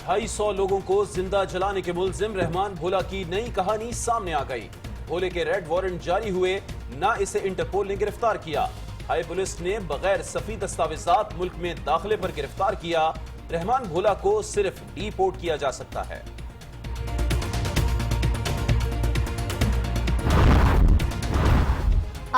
250 لوگوں کو زندہ جلانے کے ملزم رحمان بھولا کی نئی کہانی سامنے آ گئی۔ بھولے کے ریڈ وارنٹ جاری ہوئے، نہ اسے انٹرپول نے گرفتار کیا۔ ہائی پولیس نے بغیر صفی دستاویزات ملک میں داخلے پر گرفتار کیا۔ رحمان بھولا کو صرف ڈی پورٹ کیا جا سکتا ہے۔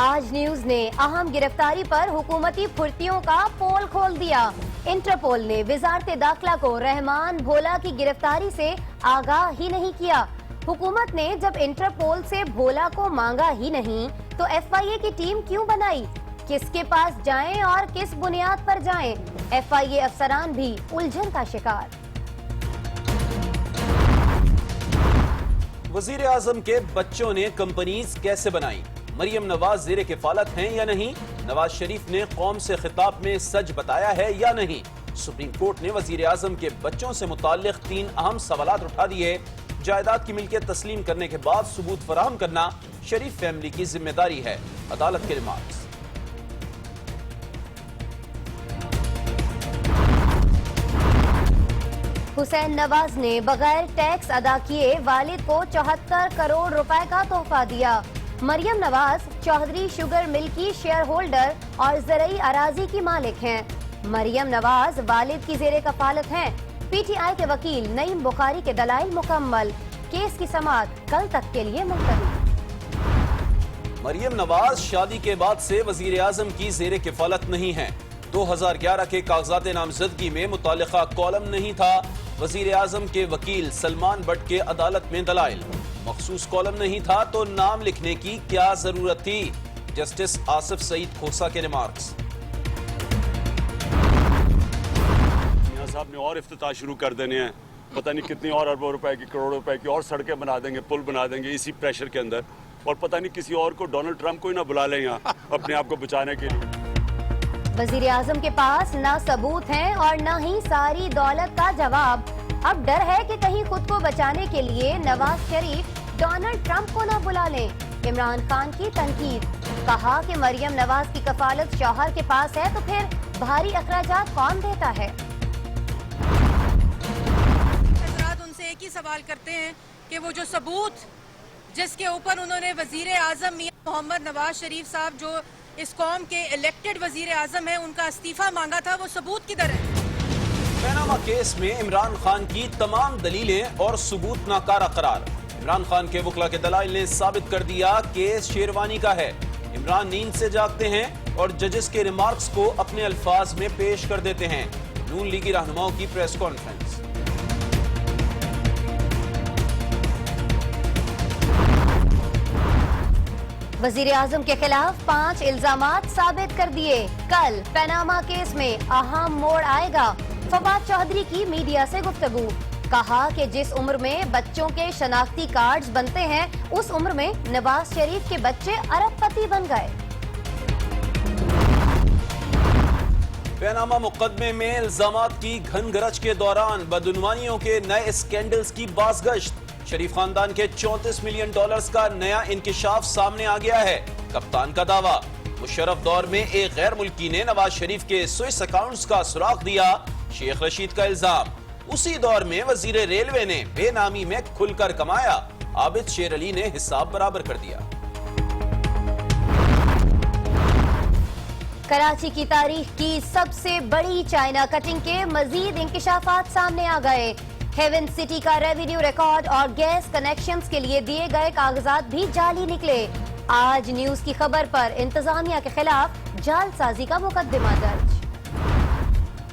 آج نیوز نے اہم گرفتاری پر حکومتی پھرتیوں کا پول کھول دیا۔ انٹرپول نے وزارت داخلہ کو رحمان بھولا کی گرفتاری سے آگاہ ہی نہیں کیا۔ حکومت نے جب انٹرپول سے بھولا کو مانگا ہی نہیں تو ایف آئی اے کی ٹیم کیوں بنائی؟ کس کے پاس جائیں اور کس بنیاد پر جائیں؟ ایف آئی اے افسران بھی الجھن کا شکار۔ وزیر اعظم کے بچوں نے کمپنیز کیسے بنائی؟ مریم نواز زیر کفالت ہیں یا نہیں؟ نواز شریف نے قوم سے خطاب میں سچ بتایا ہے یا نہیں؟ سپریم کورٹ نے وزیر اعظم کے بچوں سے متعلق 3 اہم سوالات اٹھا دیے۔ جائیداد کی ملکیت تسلیم کرنے کے بعد ثبوت فراہم کرنا شریف فیملی کی ذمہ داری ہے، عدالت کے ریمارکس۔ حسین نواز نے بغیر ٹیکس ادا کیے والد کو 74 کروڑ روپے کا تحفہ دیا۔ مریم نواز چودھری شوگر مل کی شیئر ہولڈر اور زرعی اراضی کی مالک ہیں۔ مریم نواز والد کی زیر کفالت ہیں۔ پی ٹی آئی کے وکیل نعیم بخاری کے دلائل مکمل، کیس کی سماعت کل تک کے لیے ملتوی۔ مریم نواز شادی کے بعد سے وزیر اعظم کی زیر کفالت نہیں ہیں۔ 2011 کے کاغذات نامزدگی میں متعلقہ کالم نہیں تھا۔ وزیر اعظم کے وکیل سلمان بٹ کے عدالت میں دلائل، مخصوص کالم نہیں تھا تو نام لکھنے کی کیا ضرورت تھی؟ جسٹس آصف سعید کھوسا کے ریمارکس۔ میاں صاحب نے اور افتتاح شروع کر دینے ہیں، پتہ نہیں کتنی اور اربوں روپے کی، کروڑوں روپے کی اور سڑکیں بنا دیں گے، پل بنا دیں گے اسی پریشر کے اندر، اور پتہ نہیں کسی اور کو، ڈونلڈ ٹرمپ کو ہی نہ بلا لیں یہاں اپنے آپ کو بچانے کے لیے۔ وزیر اعظم کے پاس نہ ثبوت ہیں اور نہ ہی ساری دولت کا جواب۔ اب ڈر ہے کہ کہیں خود کو بچانے کے لیے نواز شریف ڈونلڈ ٹرمپ کو نہ بلا لیں۔ عمران خان کی تنقید، کہا کہ مریم نواز کی کفالت شوہر کے پاس ہے تو پھر بھاری اخراجات کون دیتا ہے؟ حضرات ان سے ایک ہی سوال کرتے ہیں کہ وہ جو ثبوت جس کے اوپر انہوں نے وزیر اعظم میاں محمد نواز شریف صاحب جو اس قوم کے الیکٹڈ وزیر اعظم ہیں ان کا استعفیٰ مانگا تھا، وہ ثبوت کدھر ہے؟ پیناما کیس میں عمران خان کی تمام دلیلیں اور ثبوت ناکارہ قرار۔ عمران خان کے وکلا کے دلائل نے ثابت کر دیا کیس شیروانی کا ہے۔ عمران نیند سے جاگتے ہیں اور ججز کے ریمارکس کو اپنے الفاظ میں پیش کر دیتے ہیں۔ نون لیگی رہنماؤں کی پریس کانفرنس۔ وزیر اعظم کے خلاف 5 الزامات ثابت کر دیے۔ کل پیناما کیس میں اہم موڑ آئے گا۔ فواد چودھری کی میڈیا سے گفتگو، کہا کہ جس عمر میں بچوں کے شناختی کارڈز بنتے ہیں اس عمر میں نواز شریف کے بچے ارب پتی بن گئے۔ پیناما مقدمے میں الزامات کی گھن گرج کے دوران بدعنوانیوں کے نئے اسکینڈلز کی بازگشت۔ شریف خاندان کے $34 ملین کا نیا انکشاف سامنے آ گیا ہے۔ کپتان کا دعویٰ، مشرف دور میں ایک غیر ملکی نے نواز شریف کے سوئس اکاؤنٹس کا سراغ دیا۔ شیخ رشید کا الزام، اسی دور میں وزیر ریلوے نے بے نامی میں کھل کر کمایا۔ عابد شیر علی نے حساب برابر کر دیا۔ کراچی کی تاریخ کی سب سے بڑی چائنا کٹنگ کے مزید انکشافات سامنے آ گئے۔ ہیون سٹی کا ریونیو ریکارڈ اور گیس کنیکشنز کے لیے دیے گئے کاغذات بھی جعلی نکلے۔ آج نیوز کی خبر پر انتظامیہ کے خلاف جعل سازی کا مقدمہ درج۔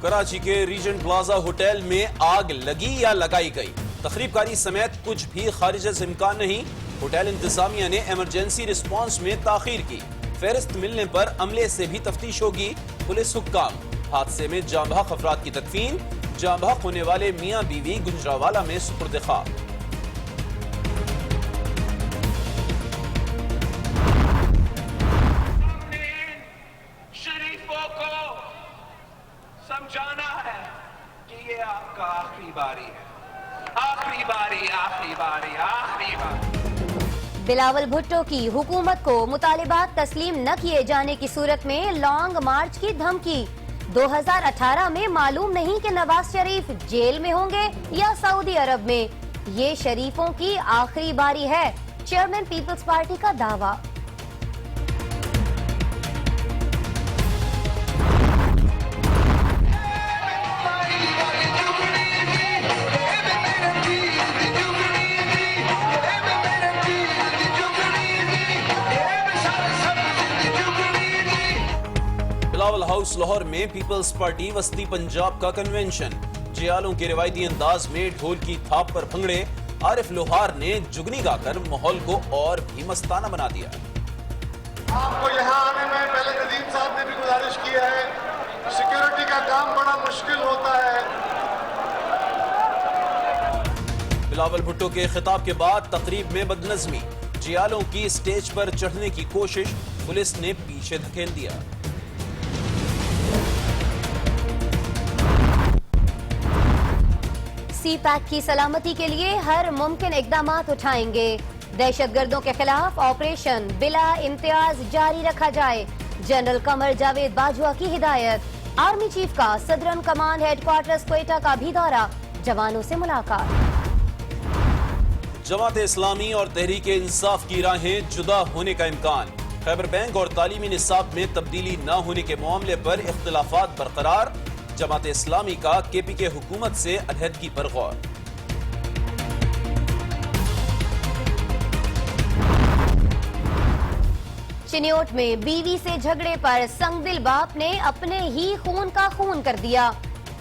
کراچی کے ریجنٹ پلازا ہوٹل میں آگ لگی یا لگائی گئی؟ تخریب کاری سمیت کچھ بھی خارج از امکان نہیں۔ ہوٹل انتظامیہ نے ایمرجنسی رسپانس میں تاخیر کی۔ فہرست ملنے پر عملے سے بھی تفتیش ہوگی۔ پولیس حکام، حادثے میں جاں بحق افراد کی تدفین، جاں بحق ہونے والے میاں بیوی گجرانوالہ میں سپرد خاک۔ شریفوں کو سمجھانا ہے کہ یہ آپ کا آخری باری ہے، آخری باری، آخری باری، آخری باری۔ بلاول بھٹو کی حکومت کو مطالبات تسلیم نہ کیے جانے کی صورت میں لانگ مارچ کی دھمکی۔ 2018 में मालूम नहीं कि नवाज शरीफ जेल में होंगे या सऊदी अरब में। ये शरीफों की आखिरी बारी है, चेयरमैन पीपल्स पार्टी का दावा। बिलावल हाउस लाहौर में पीपल्स पार्टी वस्ती पंजाब का कन्वेंशन। जियालों के रिवायती अंदाज में ढोल की थाप पर भंगड़े। आरिफ लोहार ने जुगनी गाकर माहौल को और भी मस्ताना बना दिया। आपको यहाँ आने में पहले नदीम साहब ने भी गुजारिश की है, सिक्योरिटी का काम बड़ा मुश्किल होता है। बिलावल भुट्टो के खिताब के बाद तकरीब में बदनज़मी। जियालों की स्टेज पर चढ़ने की कोशिश, पुलिस ने पीछे धकेल दिया। सीपैक की सलामती के लिए हर मुमकिन इक़दामात उठाएंगे। दहशतगर्दों के खिलाफ ऑपरेशन बिला इम्तियाज जारी रखा जाए। जनरल कमर जावेद बाजवा की हिदायत। आर्मी चीफ का सदरन कमांड हेडक्वार्टर्स क्वेटा का भी दौरा, जवानों से मुलाकात। जमात इस्लामी और तहरीक इंसाफ की राहें जुदा होने का इम्कान। खैबर बैंक और तालीमी निसाब में तब्दीली न होने के मामले पर इख्तिलाफात बरकरार। जमात इस्लामी का केपीके हुकूमत से अलहदगी पर गौर। चिन्योट में बीवी से झगड़े पर संगदिल बाप ने अपने ही खून का खून कर दिया।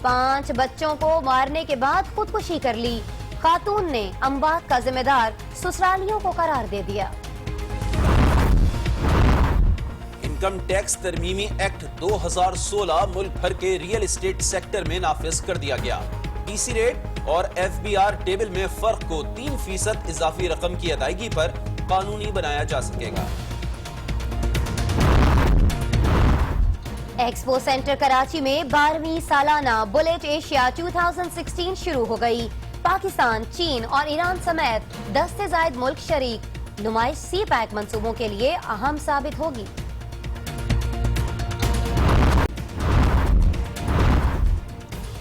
5 बच्चों को मारने के बाद खुदकुशी कर ली। खातून ने अम्बात का जिम्मेदार ससुरालियों को करार दे दिया। इनकम टैक्स तरमीमी एक्ट 2016 मुल्क भर के रियल एस्टेट सेक्टर में नाफिज कर दिया गया। पीसी रेट और एफबीआर टेबल में फर्क को 3% इजाफी रकम की अदायगी पर कानूनी बनाया जा सकेगा। एक्सपो सेंटर कराची में 12वीं सालाना बुलेट एशिया 2016 शुरू हो गई। पाकिस्तान, चीन और ईरान समेत 10 से ज्यादा मुल्क शरीक। नुमाइश सीपैक मंसूबों के लिए अहम साबित होगी।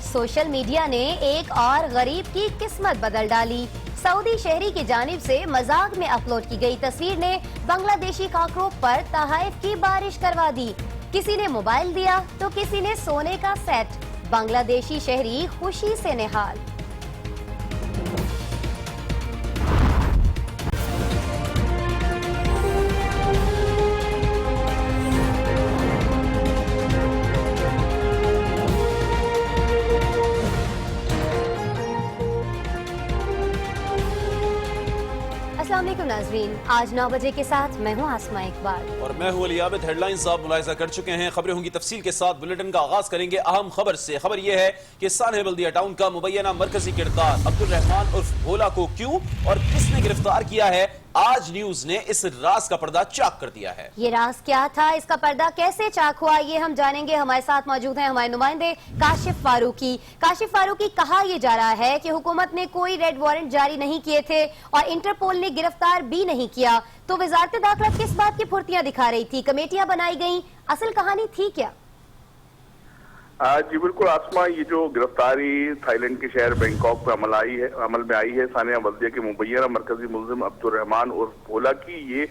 सोशल मीडिया ने एक और गरीब की किस्मत बदल डाली। सऊदी शहरी की जानिब से मजाक में अपलोड की गई तस्वीर ने बांग्लादेशी काकरों पर तहाइफ की बारिश करवा दी। किसी ने मोबाइल दिया तो किसी ने सोने का सेट। बांग्लादेशी शहरी खुशी से निहाल। अस्सलाम वालेकुम नाज़रीन, आज 9 बजे के साथ मैं हूँ आसमा इकबाल और मैं हूँ अली आबिद। हेडलाइंस आप मुलाहिजा कर चुके हैं। खबरें होंगी तफसील के साथ। बुलेटिन का आगाज करेंगे अहम खबर से। खबर यह है कि सानह बल्दिया टाउन का मुबैना मरकजी किरदार अब्दुल रहमान उर्फ भोला को क्यों और किसने गिरफ्तार किया है, आज न्यूज ने इस राज का पर्दा चाक कर दिया है। ये राज क्या था, इसका पर्दा कैसे चाक हुआ, ये हम जानेंगे। हमारे साथ मौजूद हैं हमारे नुमाइंदे काशिफ फारूकी। काशिफ फारूकी, कहा यह जा रहा है कि हुकूमत ने कोई रेड वारंट जारी नहीं किए थे और इंटरपोल ने गिरफ्तार भी नहीं किया, तो वजारत दाखिला किस बात की फुर्तियां दिखा रही थी? कमेटियां बनाई गई, असल कहानी थी क्या? जी बिल्कुल आसमा, ये जो गिरफ्तारी थाईलैंड के शहर बैंकॉक में अमल में आई है सानिया बल्दिया के मुबैना मरकजी मुलजिम अब्दुल रहमान उर्फ भोला की। ये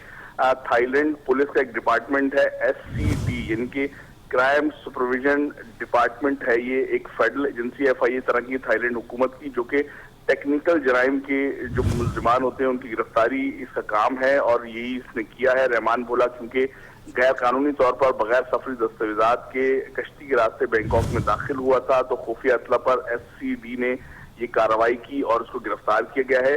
थाईलैंड पुलिस का एक डिपार्टमेंट है, SCD यानी कि क्राइम सुपरविजन डिपार्टमेंट है। ये एक फेडरल एजेंसी FIA तरह की थाईलैंड हुकूमत की, जो कि टेक्निकल जराइम के जो मुलजिमान होते हैं उनकी गिरफ्तारी इसका काम है और यही इसने किया है। रहमान भोला क्योंकि गैर कानूनी तौर पर बगैर सफरी दस्तावेजात के कश्ती के रास्ते बैंकॉक में दाखिल हुआ था, तो खुफिया इत्तला पर SCD ने ये कार्रवाई की और उसको गिरफ्तार किया गया है।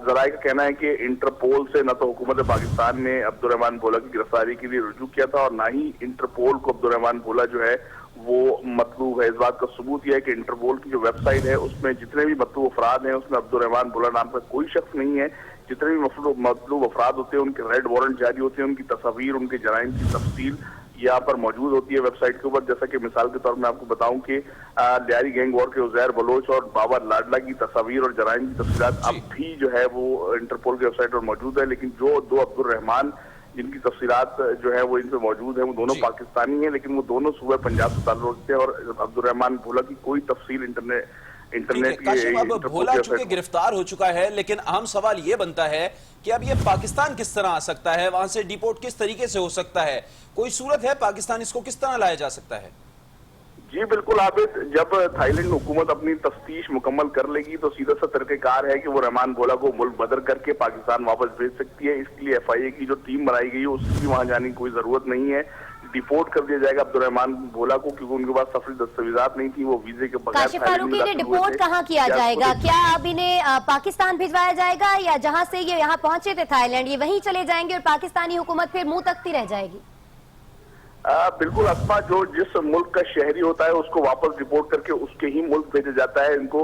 जराये का कहना है कि इंटरपोल से न तो हुकूमत पाकिस्तान ने अब्दुल रहमान भोला की गिरफ्तारी के लिए रुजू किया था और ना ही इंटरपोल को अब्दुल रहमान भोला जो है वो मतलूब है। इस बात का सबूत यह है कि इंटरपोल की जो वेबसाइट है उसमें जितने भी मतलूब अफराद हैं उसमें अब्दुल रहमान भोला नाम का कोई शख्स नहीं है। जितने भी मतलूब अफराद होते हैं उनके रेड वारंट जारी होते हैं, उनकी तस्वीर, उनके जराइम की तफसील यहाँ पर मौजूद होती है वेबसाइट के ऊपर। जैसा कि मिसाल के तौर में आपको बताऊं कि लियारी गैंग वॉर के उजैर बलोच और बाबा लाडला की तस्वीर और जराइम की तफसीलात अब भी जो है वो इंटरपोल की वेबसाइट पर मौजूद है। लेकिन जो 2 अब्दुल रहमान جن کی تفصیلات جو ہے وہ ان پہ موجود ہیں، وہ دونوں پاکستانی ہیں، لیکن وہ دونوں صوبہ پنجاب سے تعلق رکھتے ہیں، اور عبد الرحمان بھولا کی کوئی تفصیل انٹرنیٹ کاشف، اب بھولا چونکہ گرفتار ہو چکا ہے، لیکن اہم سوال یہ بنتا ہے کہ اب یہ پاکستان کس طرح آ سکتا ہے، وہاں سے ڈیپورٹ کس طریقے سے ہو سکتا ہے، کوئی صورت ہے پاکستان اس کو کس طرح لایا جا سکتا ہے؟ جی بالکل عابد، جب تھائی لینڈ حکومت اپنی تفتیش مکمل کر لے گی تو سیدھا سا طریقہ کار ہے کہ وہ رحمان بھولا کو ملک بدر کر کے پاکستان واپس بھیج سکتی ہے۔ اس کے لیے ایف آئی اے کی جو ٹیم بنائی گئی ہے اس کی وہاں جانے کی کوئی ضرورت نہیں ہے، ڈیپورٹ کر دیا جائے گا عبد الرحمان بھولا کو، کیونکہ ان کے پاس سفری دستاویزات نہیں تھی، وہ ویزے کے بغیر کاشف فاروقی نے ڈیپورٹ کہاں کیا جائے گا؟ کیا اب انہیں پاکستان بھیجوایا جائے گا، یا جہاں سے یہ یہاں پہنچے تھے تھائی لینڈ یہ وہیں چلے جائیں گے اور پاکستانی حکومت پھر منہ تکتی رہ جائے گی؟ بالکل اسما، جو جس ملک کا شہری ہوتا ہے اس کو واپس ڈیپورٹ کر کے اس کے ہی ملک بھیجا جاتا ہے۔ ان کو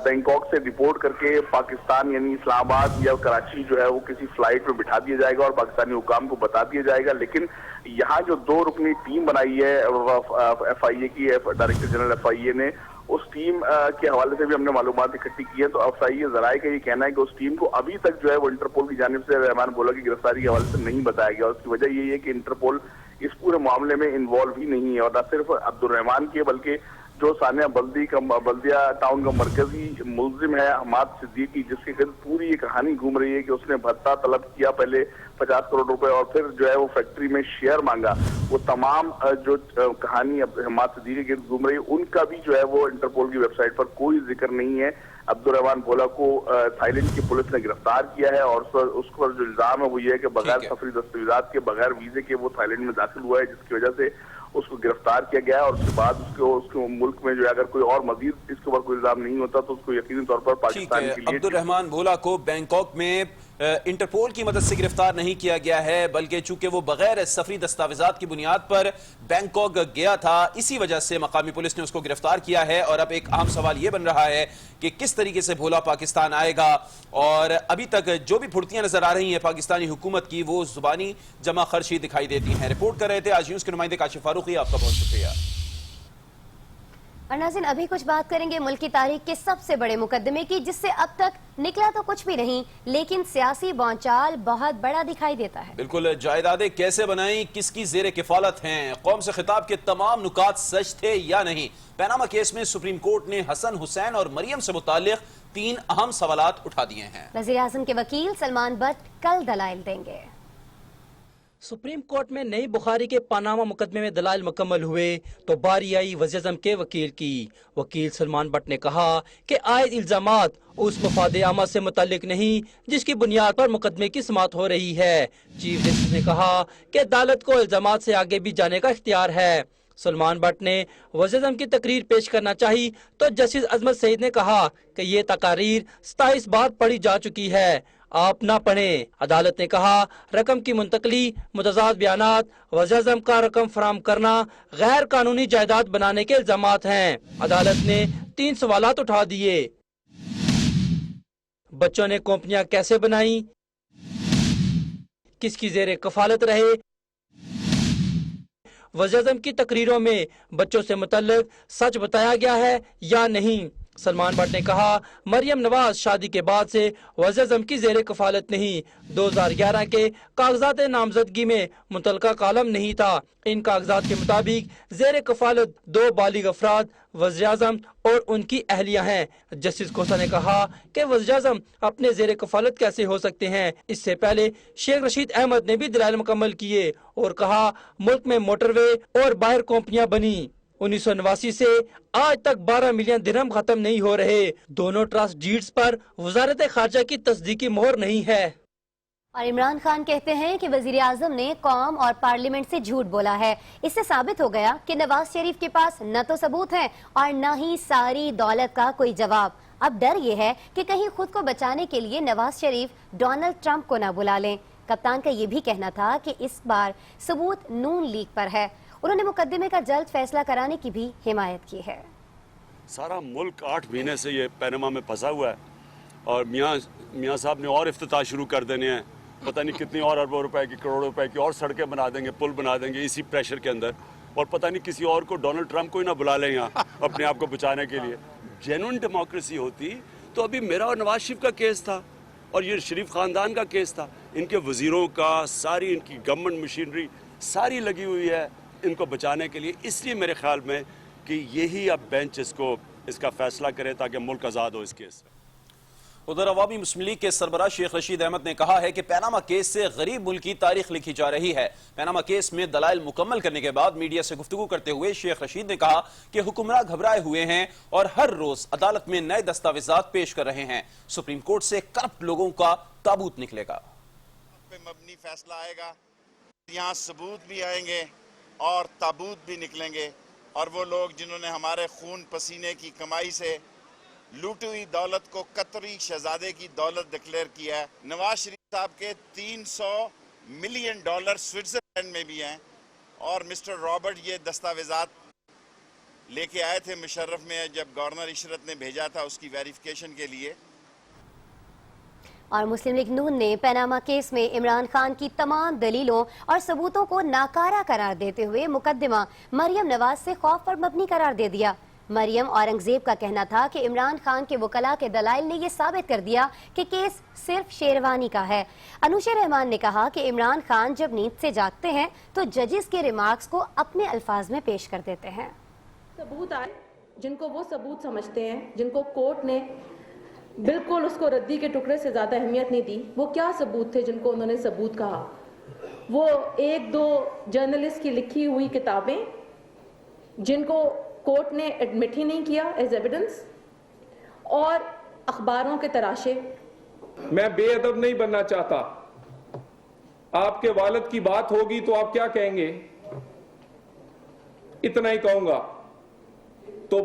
بینکاک سے ڈیپورٹ کر کے پاکستان یعنی اسلام آباد یا کراچی جو ہے وہ کسی فلائٹ میں بٹھا دیا جائے گا اور پاکستانی حکام کو بتا دیا جائے گا، لیکن یہاں جو 2 رکنی ٹیم بنائی ہے ایف آئی اے کی، ڈائریکٹر جنرل ایف آئی اے نے، اس ٹیم کے حوالے سے بھی ہم نے معلومات اکٹھی کی ہے، تو ایف آئی اے ذرائع کا یہ کہنا ہے کہ اس ٹیم کو ابھی تک جو ہے وہ انٹرپول کی جانب سے رحمان بھولا کی گرفتاری کے حوالے سے نہیں بتایا گیا، اور اس کی وجہ یہ ہے کہ انٹرپول اس پورے معاملے میں انوالو ہی نہیں ہے، اور نہ صرف عبد الرحمان کے بلکہ جو ثانیہ بلدیہ ٹاؤن کا مرکزی ملزم ہے حماد صدیقی، جس کے گرد پوری یہ کہانی گھوم رہی ہے کہ اس نے بھتہ طلب کیا پہلے 50 کروڑ روپے اور پھر جو ہے وہ فیکٹری میں شیئر مانگا، وہ تمام جو کہانی حماد صدیقی کے گرد گھوم رہی ہے ان کا بھی جو ہے وہ انٹرپول کی ویب سائٹ پر کوئی ذکر نہیں ہے۔ عبد الرحمان بھولا کو تھائی لینڈ کی پولیس نے گرفتار کیا ہے، اور اس پر جو الزام ہے وہ یہ ہے کہ بغیر سفری دستاویزات کے، بغیر ویزے کے وہ تھائی لینڈ میں داخل ہوا ہے، جس کی وجہ سے اس کو گرفتار کیا گیا ہے، اور اس کے بعد اس کو ملک میں جو ہے اگر کوئی اور مزید اس کے اوپر کوئی الزام نہیں ہوتا تو اس کو یقینی طور پر پاکستان کے لیے۔ عبد الرحمان بھولا کو بینکاک میں انٹرپول کی مدد سے گرفتار نہیں کیا گیا ہے، بلکہ چونکہ وہ بغیر سفری دستاویزات کی بنیاد پر بینکاک گیا تھا، اسی وجہ سے مقامی پولیس نے اس کو گرفتار کیا ہے۔ اور اب ایک اہم سوال یہ بن رہا ہے کہ کس طریقے سے بھولا پاکستان آئے گا، اور ابھی تک جو بھی پھرتیاں نظر آ رہی ہیں پاکستانی حکومت کی وہ زبانی جمع خرچی دکھائی دیتی ہیں۔ رپورٹ کر رہے تھے آج نیوز کے نمائندے کاشف فاروقی، آپ کا بہت شکریہ۔ اور ناظرین ابھی کچھ بات کریں گے ملک کی تاریخ کے سب سے بڑے مقدمے کی، جس سے اب تک نکلا تو کچھ بھی نہیں لیکن سیاسی بونچال بہت بڑا دکھائی دیتا ہے۔ بالکل، جائیدادیں کیسے بنائیں، کس کی زیر کفالت ہیں، قوم سے خطاب کے تمام نکات سچ تھے یا نہیں، پیناما کیس میں سپریم کورٹ نے حسن حسین اور مریم سے متعلق 3 اہم سوالات اٹھا دیے ہیں۔ وزیر اعظم کے وکیل سلمان بٹ کل دلائل دیں گے۔ سپریم کورٹ میں نئی بخاری کے پاناما مقدمے میں دلائل مکمل ہوئے تو باری آئی وزیر اعظم کے وکیل کی۔ وکیل سلمان بٹ نے کہا کہ عائد الزامات اس مفاد عامہ سے متعلق نہیں جس کی بنیاد پر مقدمے کی سماعت ہو رہی ہے۔ چیف جسٹس نے کہا کہ عدالت کو الزامات سے آگے بھی جانے کا اختیار ہے۔ سلمان بٹ نے وزیر اعظم کی تقریر پیش کرنا چاہی تو جسٹس عظمت سعید نے کہا کہ یہ تقاریر 27 بار پڑھی جا چکی ہے، آپ نہ پڑھیں۔ عدالت نے کہا رقم کی منتقلی، متضاد بیانات، وزیر اعظم کا رقم فراہم کرنا غیر قانونی جائیداد بنانے کے الزامات ہیں۔ عدالت نے 3 سوالات اٹھا دیے۔ بچوں نے کمپنیاں کیسے بنائیں، کس کی زیر کفالت رہے، وزیر اعظم کی تقریروں میں بچوں سے متعلق سچ بتایا گیا ہے یا نہیں۔ سلمان بٹ نے کہا مریم نواز شادی کے بعد سے وزیر اعظم کی زیر کفالت نہیں، 2011 کے کاغذات نامزدگی میں متعلقہ کالم نہیں تھا۔ ان کاغذات کے مطابق زیر کفالت 2 بالغ افراد وزیر اعظم اور ان کی اہلیہ ہیں۔ جسٹس کوسا نے کہا کہ وزیر اعظم اپنے زیر کفالت کیسے ہو سکتے ہیں۔ اس سے پہلے شیخ رشید احمد نے بھی دلائل مکمل کیے اور کہا ملک میں موٹر وے اور باہر کمپنیاں بنی۔ 1989 سے آج تک 12 ملین درہم ختم نہیں ہو رہے۔ دونوں ٹرسٹ ڈیڈز پر وزارت خارجہ کی تصدیقی مہر نہیں ہے۔ اور عمران خان کہتے ہیں کہ وزیر اعظم نے قوم اور پارلیمنٹ سے جھوٹ بولا ہے۔ اس سے ثابت ہو گیا کہ نواز شریف کے پاس نہ تو ثبوت ہے اور نہ ہی ساری دولت کا کوئی جواب۔ اب ڈر یہ ہے کہ کہیں خود کو بچانے کے لیے نواز شریف ڈونلڈ ٹرمپ کو نہ بلا لیں۔ کپتان کا یہ بھی کہنا تھا کہ اس بار ثبوت نون لیگ پر ہے۔ انہوں نے مقدمے کا جلد فیصلہ کرانے کی بھی حمایت کی ہے۔ سارا ملک 8 مہینے سے یہ پیناما میں پھنسا ہوا ہے اور میاں صاحب نے اور افتتاح شروع کر دینے ہیں، پتہ نہیں کتنی اور اربوں روپے کی، کروڑوں روپے کی اور سڑکیں بنا دیں گے، پل بنا دیں گے اسی پریشر کے اندر، اور پتہ نہیں کسی اور کو ڈونلڈ ٹرمپ کو ہی نہ بلا لیں یہاں اپنے آپ کو بچانے کے لیے۔ جینوئن ڈیموکریسی ہوتی تو ابھی میرا اور نواز شریف کا کیس تھا اور یہ شریف خاندان کا کیس تھا۔ ان کے وزیروں کا ساری ان کی گورنمنٹ مشینری ساری لگی ہوئی ہے ان کو بچانے کے لیے. اس لیے میرے خیال میں کہ یہی اب بینچ اس کا فیصلہ کرے تاکہ ملک آزاد ہو اس کیس سے. ادھر عوامی مسلم لیگ کے سربراہ شیخ رشید احمد نے کہا ہے کہ پیناما کیس سے غریب ملک کی تاریخ لکھی جا رہی ہے. پیناما کیس میں دلائل مکمل کرنے کے بعد میڈیا سے گفتگو کرتے ہوئے شیخ رشید نے کہا کہ حکمراں گھبرائے ہوئے ہیں اور ہر روز عدالت میں نئے دستاویزات پیش کر رہے ہیں. سپریم کورٹ سے کرپٹ لوگوں کا تابوت نکلے گا. پہ مبنی فیصلہ آئے گا, یہاں ثبوت بھی آئیں گے اور تابوت بھی نکلیں گے, اور وہ لوگ جنہوں نے ہمارے خون پسینے کی کمائی سے لوٹی ہوئی دولت کو قطری شہزادے کی دولت ڈکلیئر کیا ہے. نواز شریف صاحب کے $300 ملین سوئٹزرلینڈ میں بھی ہیں, اور مسٹر رابرٹ یہ دستاویزات لے کے آئے تھے مشرف میں جب گورنر عشرت نے بھیجا تھا اس کی ویریفیکیشن کے لیے. اور مسلم لیگ نون نے پیناما کیس میں عمران خان کی تمام دلیلوں اور ثبوتوں کو ناکارہ قرار دیتے ہوئے مقدمہ مریم نواز سے خوف پر مبنی قرار دے دیا. مریم اورنگزیب کا کہنا تھا کہ عمران خان کے وکلاء کے دلائل نے یہ ثابت کر دیا کہ کیس صرف شیروانی کا ہے. انوشا رحمان نے کہا کہ عمران خان جب نیند سے جاگتے ہیں تو ججز کے ریمارکس کو اپنے الفاظ میں پیش کر دیتے ہیں. ثبوت آئے جن کو وہ ثبوت سمجھتے ہیں, جن کو کورٹ نے بالکل اس کو ردی کے ٹکڑے سے زیادہ اہمیت نہیں دی, وہ کیا ثبوت تھے جن کو انہوں نے ثبوت کہا؟ وہ 1-2 جرنلسٹ کی لکھی ہوئی کتابیں جن کو کورٹ نے ایڈمٹ ہی نہیں کیا ایز ایویڈنس, اور اخباروں کے تراشے. میں بے ادب نہیں بننا چاہتا. آپ کے والد کی بات ہوگی تو آپ کیا کہیں گے؟ اتنا ہی کہوں گا. تو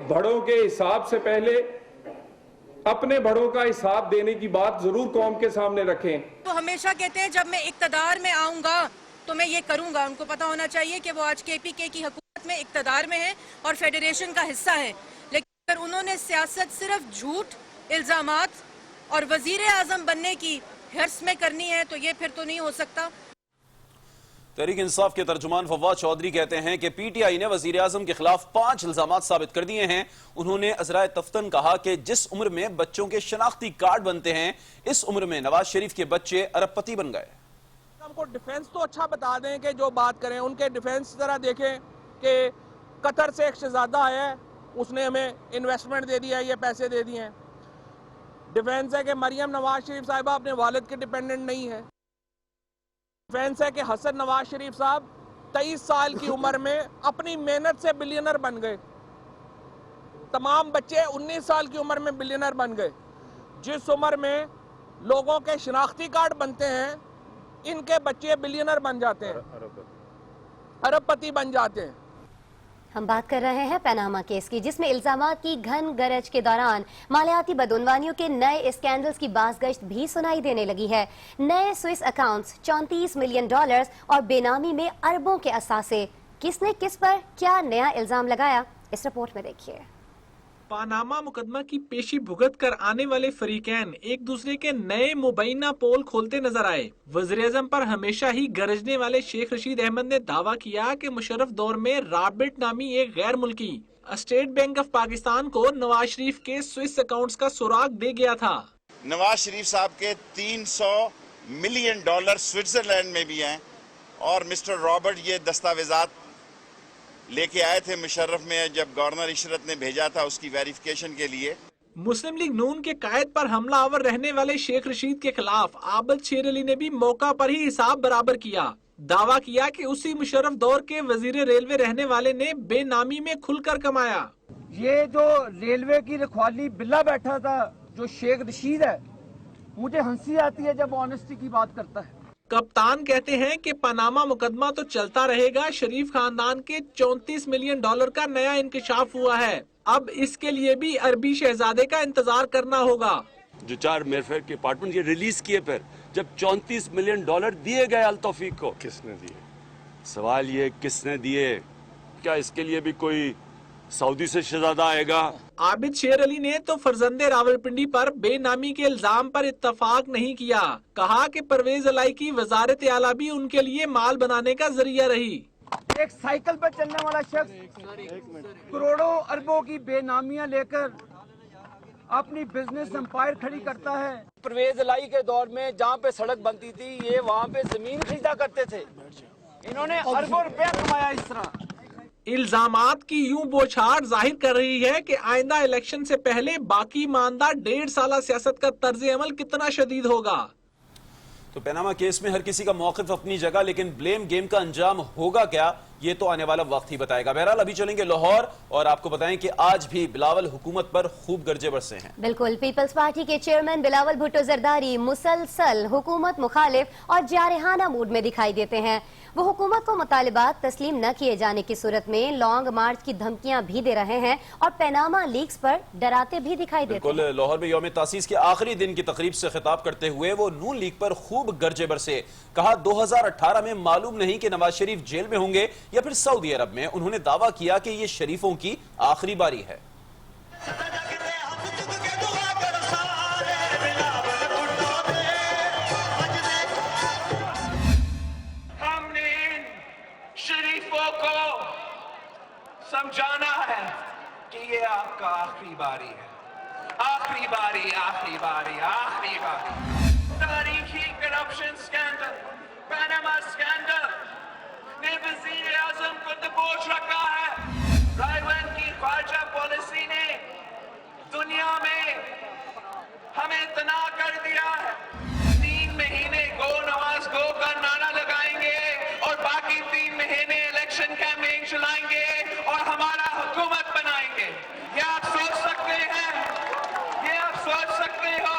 بڑوں کے حساب سے پہلے اپنے بڑوں کا حساب دینے کی بات ضرور قوم کے سامنے رکھیں. تو ہمیشہ کہتے ہیں جب میں اقتدار میں آؤں گا تو میں یہ کروں گا. ان کو پتا ہونا چاہیے کہ وہ آج KPK کی حکومت میں اقتدار میں ہے اور فیڈریشن کا حصہ ہے, لیکن اگر انہوں نے سیاست صرف جھوٹ, الزامات اور وزیر اعظم بننے کی حرص میں کرنی ہے تو یہ پھر تو نہیں ہو سکتا. تحریک انصاف کے ترجمان فواد چودھری کہتے ہیں کہ PTI نے وزیر اعظم کے خلاف 5 الزامات ثابت کر دیے ہیں. انہوں نے عذرائے تفتن کہا کہ جس عمر میں بچوں کے شناختی کارڈ بنتے ہیں اس عمر میں نواز شریف کے بچے ارب پتی بن گئے. ہم کو ڈیفنس تو اچھا بتا دیں کہ جو بات کریں ان کے ڈیفنس ذرا دیکھیں کہ قطر سے ایک شہزادہ آیا ہے, اس نے ہمیں انویسٹمنٹ دے دیا ہے, یہ پیسے دے دیے ہیں. ڈیفنس ہے کہ مریم نواز شریف صاحبہ اپنے والد کے ڈیپینڈنٹ نہیں ہے. ڈیفنس ہے کہ حسن نواز شریف صاحب 23 سال کی عمر میں اپنی محنت سے بلینر بن گئے. تمام بچے 19 سال کی عمر میں بلینر بن گئے. جس عمر میں لوگوں کے شناختی کارڈ بنتے ہیں ان کے بچے بلینر بن جاتے ہیں, ارب پتی بن جاتے ہیں. ہم بات کر رہے ہیں پیناما کیس کی, جس میں الزامات کی گھن گرج کے دوران مالیاتی بدعنوانیوں کے نئے اسکینڈلز کی بازگشت بھی سنائی دینے لگی ہے. نئے سوئس اکاؤنٹس, $34 ملین اور بے نامی میں اربوں کے اثاثے. کس نے کس پر کیا نیا الزام لگایا, اس رپورٹ میں دیکھیے. پاناما مقدمہ کی پیشی بھگت کر آنے والے فریقین ایک دوسرے کے نئے مبینہ پول کھولتے نظر آئے. وزیر اعظم پر ہمیشہ ہی گرجنے والے شیخ رشید احمد نے دعویٰ کیا کہ مشرف دور میں رابرٹ نامی ایک غیر ملکی اسٹیٹ بینک آف پاکستان کو نواز شریف کے سوئس اکاؤنٹس کا سراغ دے گیا تھا. نواز شریف صاحب کے $300 ملین سوئٹزرلینڈ میں بھی ہیں, اور مسٹر رابرٹ یہ دستاویزات لے کے آئے تھے مشرف میں جب گورنر عشرت نے بھیجا تھا اس کی ویریفیکیشن کے لیے. مسلم لیگ نون کے قائد پر حملہ آور رہنے والے شیخ رشید کے خلاف عابد شیر علی نے بھی موقع پر ہی حساب برابر کیا. دعویٰ کیا کہ اسی مشرف دور کے وزیر ریلوے رہنے والے نے بے نامی میں کھل کر کمایا. یہ جو ریلوے کی رکھوالی بلا بیٹھا تھا جو شیخ رشید ہے, مجھے ہنسی آتی ہے جب آنیسٹی کی بات کرتا ہے. کپتان کہتے ہیں کہ پاناما مقدمہ تو چلتا رہے گا. شریف خاندان کے $34 ملین کا نیا انکشاف ہوا ہے. اب اس کے لیے بھی عربی شہزادے کا انتظار کرنا ہوگا. جو 4 میرفیئر کے اپارٹمنٹ یہ ریلیز کیے, پھر جب $34 ملین دیے گئے التوفیق کو, کس نے دیے؟ سوال یہ کس نے دیے؟ کیا اس کے لیے بھی کوئی سعودی سے شہزادہ آئے گا؟ عابد شیر علی نے تو فرزند راولپنڈی پر بے نامی کے الزام پر اتفاق نہیں کیا. کہا کہ پرویز الائی کی وزارت اعلیٰ بھی ان کے لیے مال بنانے کا ذریعہ رہی. ایک سائیکل پر چلنے والا شخص کروڑوں اربوں کی بے نامیاں لے کر अपनी बिजनेस एम्पायर खड़ी करता है। परवेज इलाही के दौर में जहाँ पे सड़क बनती थी, ये वहाँ पे जमीन खरीदा करते थे। इन्होंने अरबों रुपया कमाया इस तरह। इल्जामात की यूं बौछार जाहिर कर रही है कि आइंदा इलेक्शन से पहले बाकी ईमानदार 1.5 साल सियासत का तर्ज अमल कितना शदीद होगा। तो पनामा केस में हर किसी का मौक़िफ़ अपनी जगह, लेकिन ब्लेम गेम का अंजाम होगा क्या, ये तो आने वाला वक्त ही बताएगा। बहरहाल अभी चलेंगे लाहौर और आपको बताएं कि आज भी बिलावल हुकूमत पर खूब गर्जे बरसे हैं। बिल्कुल, पीपल्स पार्टी के चेयरमैन बिलावल भुट्टो जरदारी मुसलसल हुकूमत मुखालिफ और जारहाना मूड में दिखाई देते हैं। वो हुकूमत को मुतालिबात तस्लीम न किए जाने की सूरत में लॉन्ग मार्च की धमकियां भी दे रहे हैं और पनामा लीक्स पर डराते भी दिखाई देते हैं। लाहौर में यौम तासीस के आखिरी दिन की तकरीब से खिताब करते हुए वो नून लीग पर खूब गर्जे बरसे। कहा 2018 में मालूम नहीं कि नवाज शरीफ जेल में होंगे या फिर सऊदी अरब में। उन्होंने दावा किया कि ये शरीफों की आखिरी बारी है। समझाना है कि ये आपका आखिरी बारी है, आखिरी बारी, आखिरी बारी, आखिरी बारी। तारीखी करप्शन स्कैंडल, पनामा स्कैंडल ने वजीर आजम को दबोच रखा है। रायवन की खारजा पॉलिसी ने दुनिया में हमें तना कर दिया है। 3 महीने गो नवाज गो का नारा लगाएंगे और बाकी 3 महीने इलेक्शन कैंपेन चलाएंगे और हमारा हुकूमत बनाएंगे। ये आप सोच सकते हैं, ये आप सोच सकते हो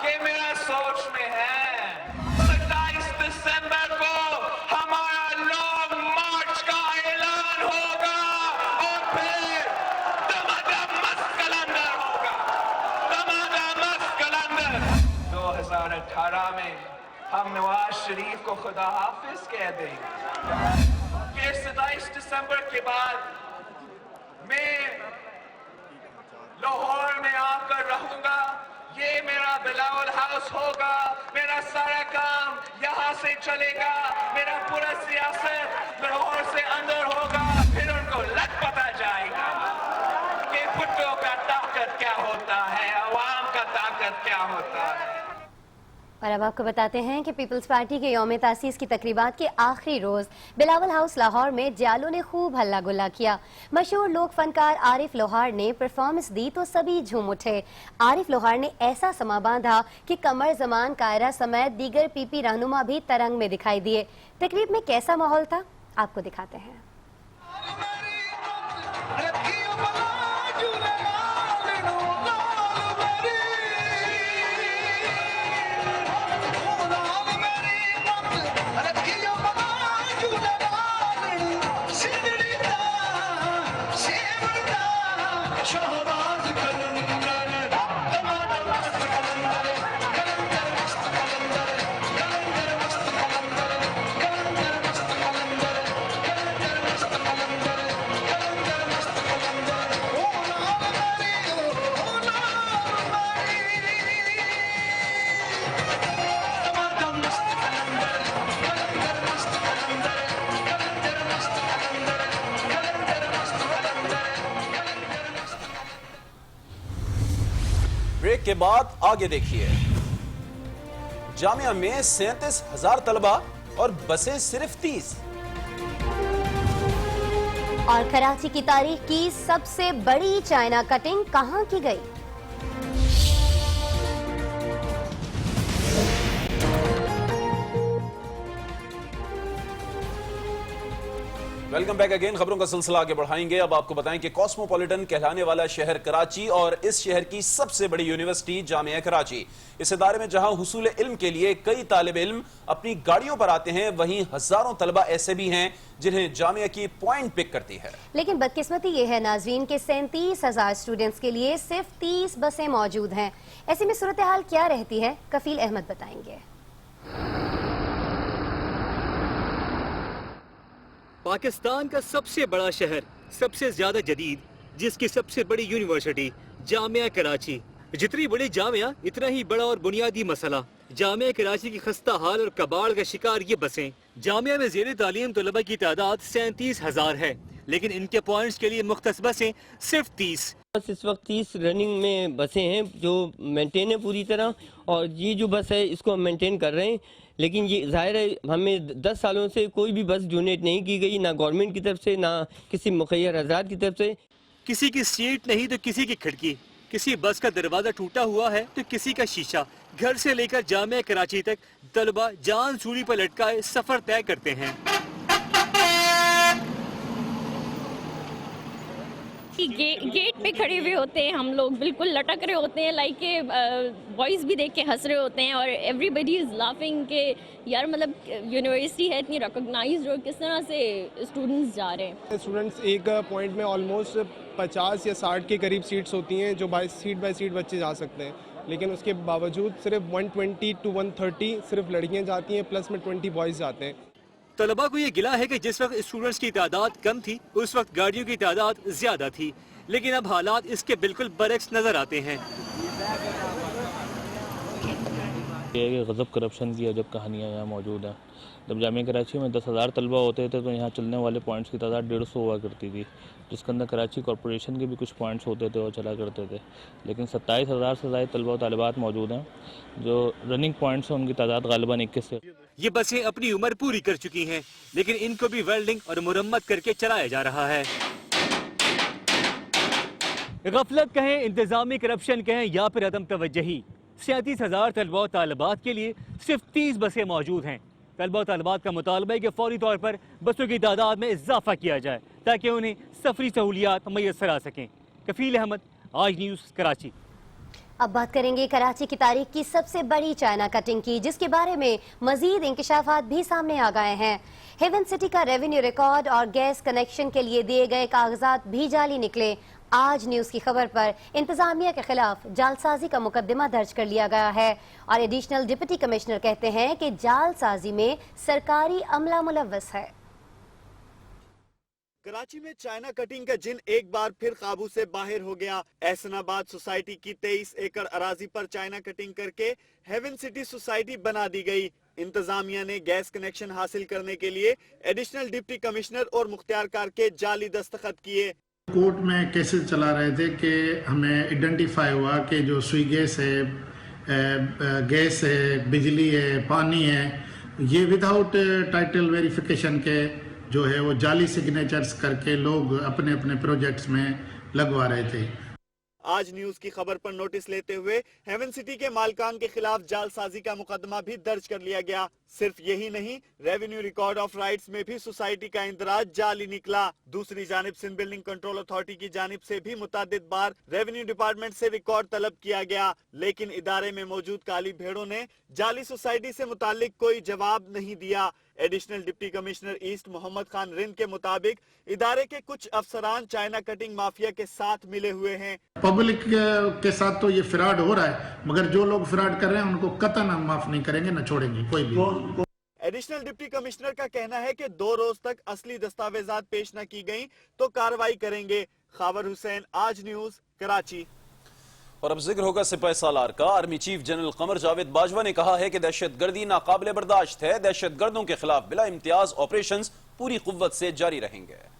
कि मेरा सोच में है। 27 दिसंबर को हमारा लॉन्ग मार्च का ऐलान होगा और फिर दमादम मस्त कलंदर होगा, दमादम मस्त कलंदर। 2018 में हम नवाज शरीफ को खुदा हाफिज कह देंगे। 27 दिसंबर के बाद मैं लाहौर में आकर रहूंगा। ये मेरा बिलावल हाउस होगा, मेरा सारा काम यहाँ से चलेगा, मेरा पूरा सियासत लाहौर से अंदर होगा। फिर उनको लग पता जाएगा कि भुट्टो का ताकत क्या होता है, अवाम का ताकत क्या होता है। और अब आपको बताते हैं कि पीपल्स पार्टी के यौम तासीस की तकरीबात के आखिरी रोज बिलावल हाउस लाहौर में जालों ने खूब हल्ला गुल्ला किया। मशहूर लोक फनकार आरिफ लोहार ने परफॉर्मेंस दी तो सभी झूम उठे। आरिफ लोहार ने ऐसा समा बांधा कि कमर जमान कायरा समेत दीगर पीपी रहनुमा भी तरंग में दिखाई दिए। तकरीब में कैसा माहौल था आपको दिखाते हैं। ब्रेक के बाद आगे देखिए। जामिया में 37,000 तलबा और बसें सिर्फ 30। और कराची की तारीख की सबसे बड़ी चाइना कटिंग कहां की गई? Welcome back again. खबरों का सिलसिला आगे बढ़ाएंगे। अब आपको बताएं कि कॉस्मोपॉलिटन कहलाने वाला शहर कराची और इस शहर की सबसे बड़ी यूनिवर्सिटी जामिया कराची, इस इदारे में जहां हुसूल इल्म के लिए कई तालिब इल्म अपनी गाड़ियों पर आते हैं, वहीं हजारों तलबा ऐसे भी हैं जिन्हें जामिया की पॉइंट पिक करती है। लेकिन बदकिस्मती ये है नाजरीन के 37,000 स्टूडेंट्स के लिए सिर्फ 30 बसें मौजूद हैं। ऐसे में सूरत हाल क्या रहती है, कफील अहमद बताएंगे। पाकिस्तान का सबसे बड़ा शहर, सबसे ज्यादा जदीद, जिसकी सबसे बड़ी यूनिवर्सिटी जामिया कराची। जितनी बड़ी जामिया इतना ही बड़ा और बुनियादी मसला। जामिया कराची की खस्ता हाल और कबाड़ का शिकार ये बसें। जामिया में ज़ेर तालीम तलबा की तादाद 37,000 है, लेकिन इनके पॉइंट्स के लिए मुख्तस बसें सिर्फ 30। बस इस वक्त 30 रनिंग में बसें हैं जो मेंटेन है पूरी तरह, और ये जो बस है इसको हम मेंटेन कर रहे हैं, लेकिन ये जाहिर है हमें 10 सालों से कोई भी बस डोनेट नहीं की गई, ना गवर्नमेंट की तरफ से ना किसी मुखैर हजरात की तरफ से। किसी की सीट नहीं तो किसी की खिड़की, किसी बस का दरवाजा टूटा हुआ है तो किसी का शीशा। घर से लेकर जामिया कराची तक तलबा जान सूली पर लटकाए सफर तय करते हैं। गेट पे खड़े हुए होते हैं हम लोग, बिल्कुल लटक रहे होते हैं, लाइक के बॉयज़ भी देख के हंस रहे होते हैं और एवरीबडी इज़ लाफिंग के यार मतलब यूनिवर्सिटी है इतनी रिकॉग्नाइज्ड और किस तरह से स्टूडेंट्स जा रहे हैं। स्टूडेंट्स एक पॉइंट में ऑलमोस्ट 50 या 60 के करीब सीट्स होती हैं जो सीट बाय सीट बच्चे जा सकते हैं, लेकिन उसके बावजूद सिर्फ 120 to 130 सिर्फ लड़कियाँ जाती हैं, प्लस में 20 बॉयज़ जाते हैं। तलबा को ये गिला है कि जिस वक्त स्टूडेंट्स की तादाद कम थी उस वक्त गाड़ियों की तादाद ज्यादा थी, लेकिन अब हालात इसके बिल्कुल बरक्स नजर आते हैं। ये गज़ब करप्शन की अजब कहानियाँ यहाँ मौजूद हैं। जब जामिया कराची में 10,000 तलबा होते थे तो यहाँ चलने वाले पॉइंट्स की तादाद 150 हुआ करती थी, जिसके अंदर कराची कॉरपोरेशन के भी कुछ पॉइंट्स होते थे और चला करते थे, लेकिन 27,000 से ज़्यादा तलबा और तालिबात मौजूद हैं। जो रनिंग पॉइंट्स हैं उनकी तादाद गालिबन 21 से। ये बसें अपनी उम्र पूरी कर चुकी हैं, लेकिन इनको भी वेल्डिंग और मुरम्मत करके चलाया जा रहा है। गफलत कहें, इंतजामी करप्शन कहें या फिर अदम तवज्जही, 37,000 तलबा और तालिबात के लिए सिर्फ 30 बसें मौजूद हैं। तलबा और तालिबात का मुतालबा है कि फौरी तौर पर बसों की तादाद में इजाफा किया जाए ताकि उन्हें सफरी सहूलियात मैसर आ सकें। कफील अहमद, आज न्यूज़, कराची। अब बात करेंगे कराची की तारीख की सबसे बड़ी चाइना कटिंग की, जिसके बारे में मजीद इंकशाफात भी सामने आ गए हैं। हेवन सिटी का रेवेन्यू रिकॉर्ड और गैस कनेक्शन के लिए दिए गए कागजात भी जाली निकले। आज न्यूज़ की खबर पर इंतजामिया के खिलाफ जालसाजी का मुकदमा दर्ज कर लिया गया है और एडिशनल डिप्टी कमिश्नर कहते हैं कि जालसाजी में सरकारी अमला मुलव्वस है। कराची में चाइना कटिंग का जिन एक बार फिर काबू से बाहर हो गया। एहसनाबाद सोसाइटी की 23 एकड़ अराजी पर चाइना कटिंग करके हेवन सिटी सोसाइटी बना दी गई। इंतजामिया ने गैस कनेक्शन हासिल करने के लिए एडिशनल डिप्टी कमिश्नर और मुख्तियारकार के जाली दस्तखत किए। कोर्ट में केसेस चला रहे थे कि हमें आइडेंटिफाई हुआ कि जो सुई गैस है, गैस है, बिजली है, पानी है, ये विदाउट टाइटल वेरिफिकेशन के जो है वो जाली सिग्नेचर्स करके लोग अपने अपने प्रोजेक्ट्स में लगवा रहे थे। आज न्यूज़ की खबर पर नोटिस लेते हुए हेवन सिटी के मालकान के खिलाफ जालसाजी का मुकदमा भी दर्ज कर लिया गया। सिर्फ यही नहीं, रेवेन्यू रिकॉर्ड ऑफ राइट्स में भी सोसाइटी का इंदराज जाली निकला। दूसरी जानिब सिंध बिल्डिंग कंट्रोल अथॉरिटी की जानिब से भी मुतअद्दिद बार रेवेन्यू डिपार्टमेंट से रिकॉर्ड तलब किया गया, लेकिन इदारे में मौजूद काली भेड़ों ने जाली सोसाइटी से मुतालिक कोई जवाब नहीं दिया। Additional deputy commissioner east Mohammad Khan Rind के मुताबिक इदारे के कुछ अफसरान चाइना कटिंग माफिया के साथ मिले हुए हैं। पब्लिक के साथ तो ये फ्रॉड हो रहा है, मगर जो लोग फ्रॉड कर रहे हैं उनको कतई हम माफ नहीं करेंगे, न छोड़ेंगे कोई भी। एडिशनल डिप्टी कमिश्नर का कहना है कि 2 रोज तक असली दस्तावेजात पेश न की गई तो कार्रवाई करेंगे। खावर हुसैन, आज न्यूज़, कराची। और अब जिक्र होगा सिपाही सालार का। Army chief general Qamar Javed Bajwa ने कहा है कि दहशतगर्दी नाकाबिले बर्दाश्त है। दहशतगर्दों के खिलाफ बिला इम्तियाज ऑपरेशंस पूरी कुव्वत से जारी रहेंगे।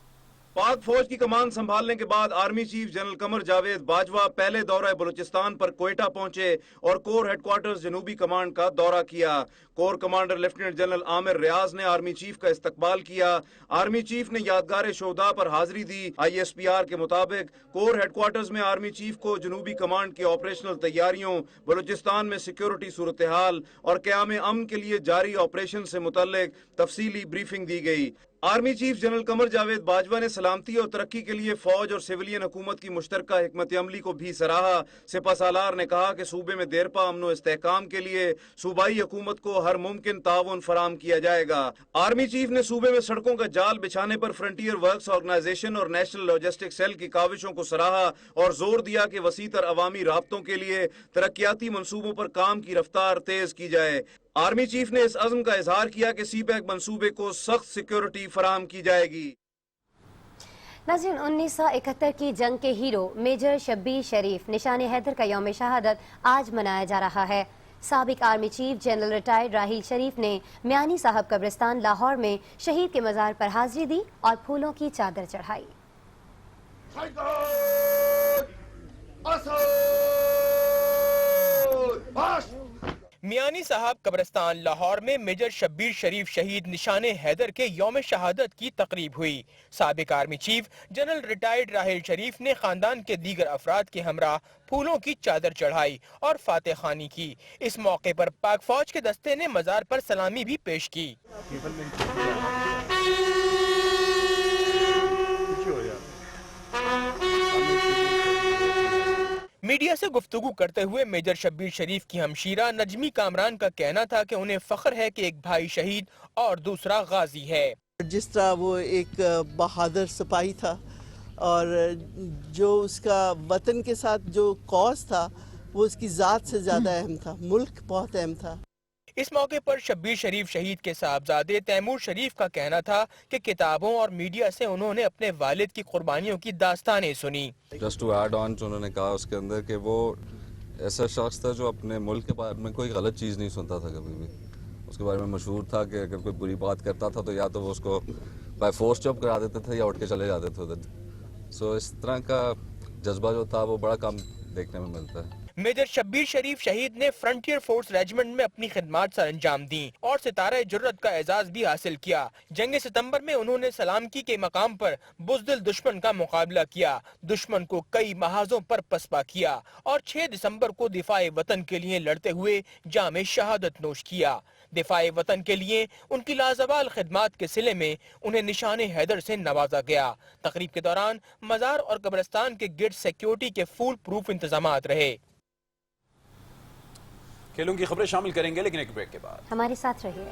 पाक फौज की कमान संभालने के बाद army chief general Qamar Javed Bajwa पहले दौरा बलूचिस्तान पर कोयटा पहुंचे और कोर हेडक्वार्टर्स जनूबी कमांड का दौरा किया। Core commander lieutenant general Aamir Riaz ने आर्मी चीफ का इस्तकबाल किया। आर्मी चीफ ने यादगार शोहदा पर हाजिरी दी। ISPR के मुताबिक कोर हेडक्वार्टर्स में आर्मी चीफ को जनूबी कमांड की ऑपरेशनल तैयारियों, बलूचिस्तान में सिक्योरिटी सूरत हाल और क़याम अमन के लिए जारी ऑपरेशन से मुतल्लिक तफसीली ब्रीफिंग दी गई। Army chief general Qamar Javed Bajwa ने सलामती और तरक्की के लिए फौज और सिविलियन हुकूमत की मुश्तरका हिकमत अमली को भी सराहा। सिपा सालार ने कहा कि सूबे में देरपा अमन और इस्तेहकाम के लिए सूबाई हुकूमत को हर मुमकिन ताउन फराम किया जाएगा। आर्मी चीफ ने सूबे में सड़कों का जाल बिछाने पर फ्रंटियर वर्क्स ऑर्गेनाइजेशन और नेशनल लॉजिस्टिक सेल की काविशों को सराहा और जोर दिया कि वसीतर अवामी राब्तों के लिए तरक्याती मंसूबों पर काम की रफ्तार तेज की जाए। आर्मी चीफ ने इस अज़्म का इजहार किया कि सीपैक मंसूबे को सख्त सिक्योरिटी फराहम की जाएगी। नाज़रीन, 1971 की जंग के हीरो मेजर शब्बीर शरीफ निशान हैदर का यौम शहादत आज मनाया जा रहा है। साबिक आर्मी चीफ जनरल रिटायर्ड राहील शरीफ ने मियानी साहब कब्रिस्तान लाहौर में शहीद के मज़ार पर हाजिरी दी और फूलों की चादर चढ़ाई। मियानी साहब कब्रिस्तान लाहौर में मेजर शब्बीर शरीफ शहीद निशान हैदर के यौम शहादत की तकरीब हुई। साबिक army chief general retired Raheel Sharif ने खानदान के दीगर अफराद के हमरा फूलों की चादर चढ़ाई और फातह खानी की। इस मौके पर पाक फौज के दस्ते ने मजार पर सलामी भी पेश की। मीडिया से गुफ्तगू करते हुए मेजर शब्बीर शरीफ की हमशीरा नजमी कामरान का कहना था कि उन्हें फख्र है कि एक भाई शहीद और दूसरा गाजी है। जिस तरह वो एक बहादुर सिपाही था और जो उसका वतन के साथ जो कॉज था वो उसकी ज़ात से ज़्यादा अहम था, मुल्क बहुत अहम था। इस मौके पर शब्बीर शरीफ शहीद के साहबजादे तैमूर शरीफ का कहना था कि किताबों और मीडिया से उन्होंने अपने वालिद की कुर्बानियों की दास्तानें सुनी। जस्ट टू ऐड ऑन, जो उन्होंने कहा उसके अंदर कि वो ऐसा शख्स था जो अपने मुल्क के बारे में कोई गलत चीज़ नहीं सुनता था कभी भी। उसके बारे में मशहूर था कि अगर कोई बुरी बात करता था तो या तो वो उसको बाय फोर्स चुप करा देते थे या उठ के चले जाते थे उधर। सो इस तरह का जज्बा जो था वो बड़ा कम देखने में मिलता है। मेजर शब्बीर शरीफ शहीद ने फ्रंटियर फोर्स रेजिमेंट में अपनी खिदमत सर अंजाम दी और सितारे जुर्रत का एजाज भी हासिल किया। जंग सितंबर में उन्होंने सलामती के मकाम पर बुज़दिल दुश्मन का मुकाबला किया, दुश्मन को कई महाजों पर पसपा किया और 6 दिसंबर को दिफाए वतन के लिए लड़ते हुए जामे शहादत नोश किया। दिफाए वतन के लिए उनकी लाजवाल खिदमत के सिले में उन्हें निशान हैदर से नवाजा गया। तकरीब के दौरान मजार और कब्रिस्तान के गेट सिक्योरिटी के फुल प्रूफ इंतजाम रहे। खेलों की खबरें शामिल करेंगे लेकिन एक ब्रेक के बाद। हमारे साथ रहिए।